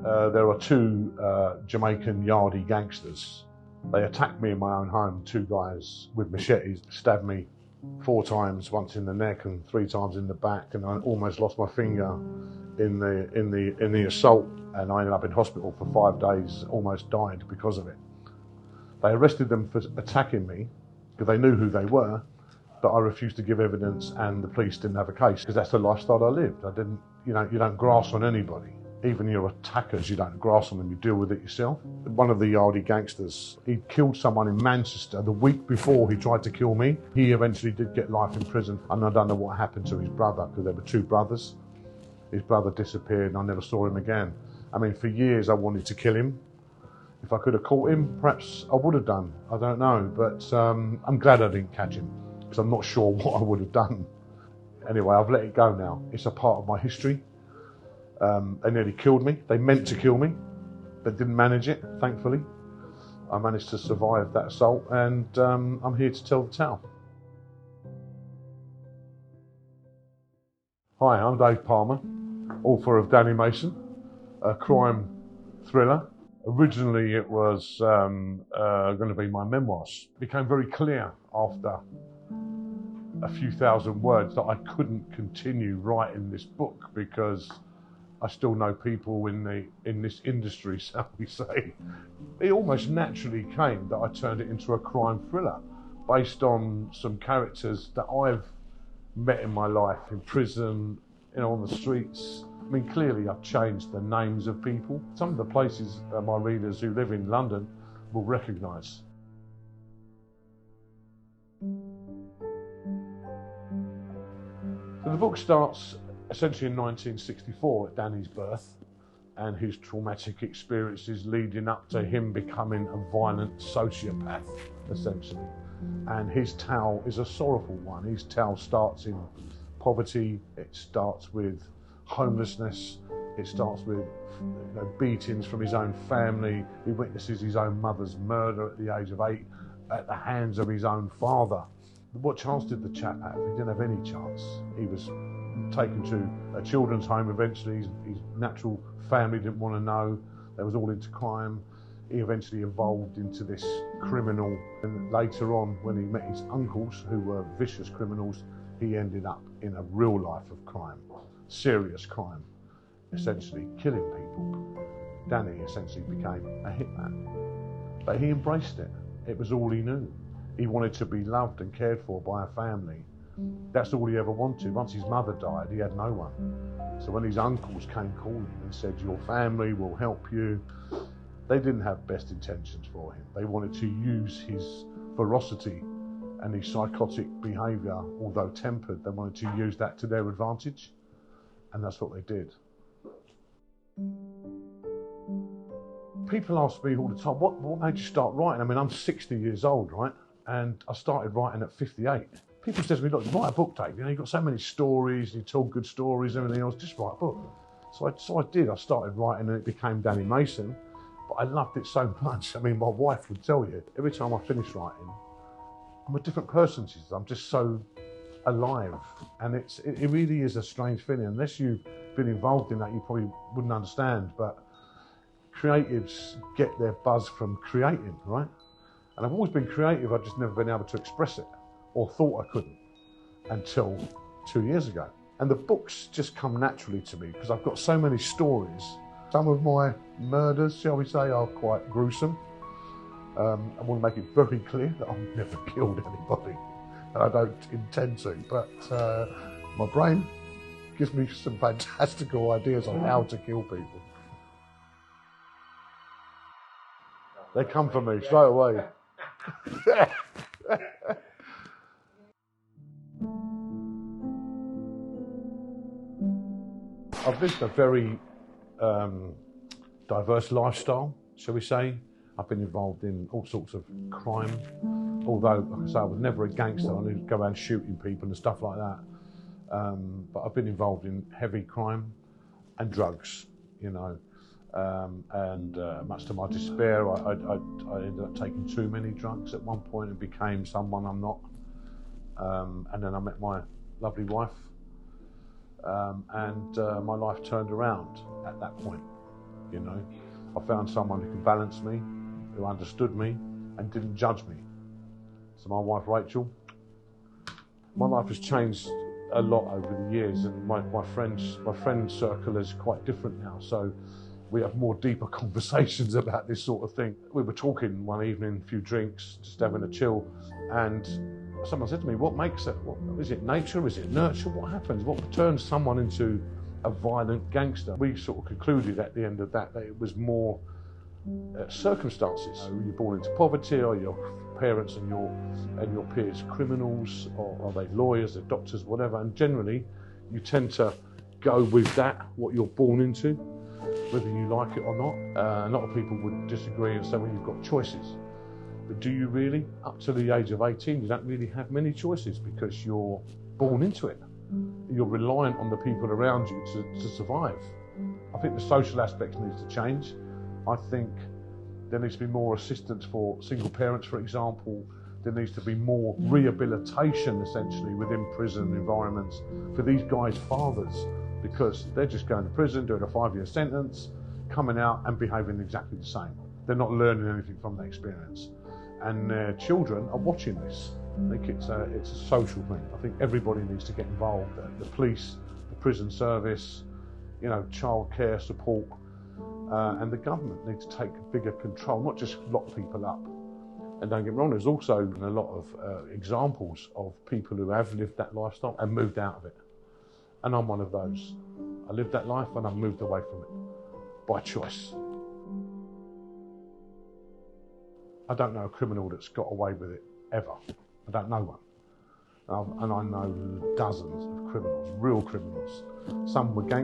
There are two Jamaican Yardie gangsters. They attacked me in my own home. Two guys with machetes stabbed me 4 times, once in the neck and 3 times in the back, and I almost lost my finger in the assault, and I ended up in hospital for 5 days, almost died because of it. They arrested them for attacking me because they knew who they were, but I refused to give evidence, and the police didn't have a case because that's the lifestyle I lived. I didn't, you don't grass on anybody. Even your attackers, you don't grass on them, you deal with it yourself. One of the Yardie gangsters, he killed someone in Manchester the week before he tried to kill me. He eventually did get life in prison, and I don't know what happened to his brother, because there were 2 brothers. His brother disappeared and I never saw him again. I mean, for years I wanted to kill him. If I could have caught him, perhaps I would have done. I don't know, but I'm glad I didn't catch him, because I'm not sure what I would have done. Anyway, I've let it go now. It's a part of my history. They nearly killed me. They meant to kill me, but didn't manage it, thankfully. I managed to survive that assault, and I'm here to tell the tale. Hi, I'm Dave Palmer, author of Danny Mason, a crime thriller. Originally it was going to be my memoirs. It became very clear after a few thousand words that I couldn't continue writing this book, because I still know people in this industry, shall we say. It almost naturally came that I turned it into a crime thriller based on some characters that I've met in my life, in prison, on the streets. I mean, clearly I've changed the names of people. Some of the places my readers who live in London will recognise. So the book starts essentially in 1964 at Danny's birth, and his traumatic experiences leading up to him becoming a violent sociopath, essentially. And his tale is a sorrowful one. His tale starts in poverty, it starts with homelessness, it starts with beatings from his own family. He witnesses his own mother's murder at the age of 8 at the hands of his own father. What chance did the chap have? He didn't have any chance. He was taken to a children's home eventually. His natural family didn't want to know. They was all into crime. He eventually evolved into this criminal, and later on, when he met his uncles, who were vicious criminals, he ended up in a real life of crime, serious crime, essentially killing people. Danny essentially became a hitman, but he embraced it. It was all he knew. He wanted to be loved and cared for by a family. That's all he ever wanted. Once his mother died, he had no one. So when his uncles came calling and said, "Your family will help you," they didn't have best intentions for him. They wanted to use his ferocity and his psychotic behaviour, although tempered, they wanted to use that to their advantage. And that's what they did. People ask me all the time, what made you start writing? I mean, I'm 60 years old, right? And I started writing at 58. People say to me, "Look, write a book, Dave. You've got so many stories, you tell good stories, everything else, just write a book." So I did. I started writing and it became Danny Mason, but I loved it so much. I mean, my wife would tell you, every time I finish writing, I'm a different person. She says, I'm just so alive. And it really is a strange feeling. Unless you've been involved in that, you probably wouldn't understand, but creatives get their buzz from creating, right? And I've always been creative, I've just never been able to express it, or thought I couldn't, until 2 years ago. And the books just come naturally to me, because I've got so many stories. Some of my murders, shall we say, are quite gruesome. I want to make it very clear that I've never killed anybody, and I don't intend to, but my brain gives me some fantastical ideas on how to kill people. They come for me straight away. I've lived a very diverse lifestyle, shall we say. I've been involved in all sorts of crime, although, like I say, I was never a gangster. I didn't go around shooting people and stuff like that. But I've been involved in heavy crime and drugs, and much to my despair, I ended up taking too many drugs at one point and became someone I'm not. And then I met my lovely wife, and my life turned around at that point. you know. I found someone who could balance me, who understood me and didn't judge me. So my wife Rachel, my life has changed a lot over the years, and my friend circle is quite different now, so we have more deeper conversations about this sort of thing. We were talking one evening, a few drinks, just having a chill, and someone said to me, what makes it? What, is it nature? Is it nurture? What happens? What turns someone into a violent gangster? We sort of concluded at the end of that it was more circumstances. You're born into poverty, or your parents and your peers criminals, or are they lawyers, they're doctors, whatever, and generally you tend to go with that, what you're born into, whether you like it or not. A lot of people would disagree and say, well, you've got choices. But do you really? Up to the age of 18, you don't really have many choices because you're born into it. You're reliant on the people around you to survive. I think the social aspects needs to change. I think there needs to be more assistance for single parents, for example. There needs to be more rehabilitation, essentially, within prison environments for these guys' fathers, because they're just going to prison, doing a 5-year sentence, coming out and behaving exactly the same. They're not learning anything from that experience. And their children are watching this. I think it's a social thing. I think everybody needs to get involved. The police, the prison service, you know, childcare support, and the government need to take bigger control, not just lock people up. And don't get me wrong, there's also a lot of examples of people who have lived that lifestyle and moved out of it. And I'm one of those. I lived that life and I moved away from it by choice. I don't know a criminal that's got away with it ever. I don't know one. And I know dozens of criminals, real criminals. Some were gang